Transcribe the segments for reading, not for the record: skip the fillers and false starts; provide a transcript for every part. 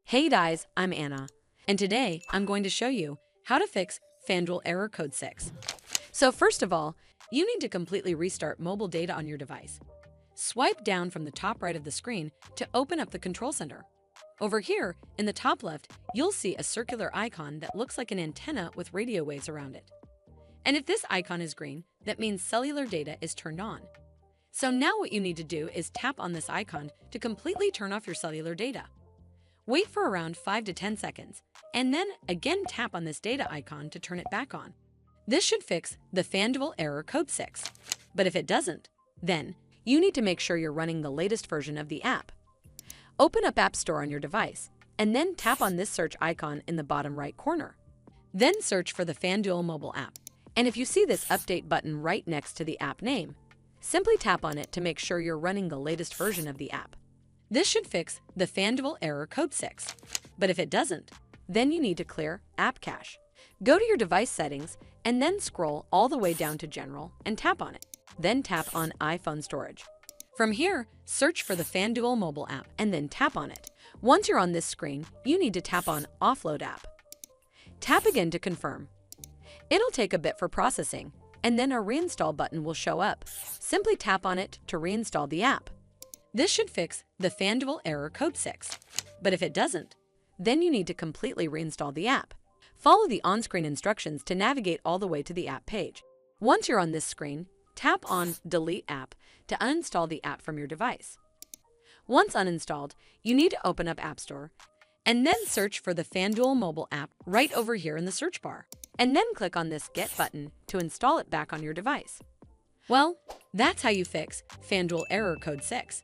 Hey guys, I'm Anna, and today I'm going to show you how to fix Fanduel Error Code 6. So first of all, you need to completely restart mobile data on your device. Swipe down from the top right of the screen to open up the control center. Over here, in the top left, you'll see a circular icon that looks like an antenna with radio waves around it. And if this icon is green, that means cellular data is turned on. So now what you need to do is tap on this icon to completely turn off your cellular data. Wait for around 5 to 10 seconds, and then again tap on this data icon to turn it back on. This should fix the Fanduel Error Code 6. But if it doesn't, then you need to make sure you're running the latest version of the app. Open up App Store on your device, and then tap on this search icon in the bottom right corner. Then search for the Fanduel mobile app. And if you see this update button right next to the app name, simply tap on it to make sure you're running the latest version of the app. This should fix the Fanduel Error Code 6. But if it doesn't, then you need to clear App Cache. Go to your device settings and then scroll all the way down to General and tap on it. Then tap on iPhone Storage. From here, search for the Fanduel mobile app and then tap on it. Once you're on this screen, you need to tap on Offload App. Tap again to confirm. It'll take a bit for processing, and then a reinstall button will show up. Simply tap on it to reinstall the app. This should fix the Fanduel Error Code 6. But if it doesn't, then you need to completely reinstall the app. Follow the on-screen instructions to navigate all the way to the app page. Once you're on this screen, tap on Delete App to uninstall the app from your device. Once uninstalled, you need to open up App Store and then search for the Fanduel mobile app right over here in the search bar. And then click on this Get button to install it back on your device. Well, that's how you fix Fanduel Error Code 6.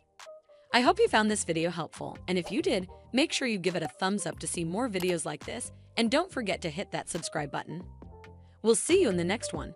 I hope you found this video helpful, and if you did, make sure you give it a thumbs up to see more videos like this, and don't forget to hit that subscribe button. We'll see you in the next one.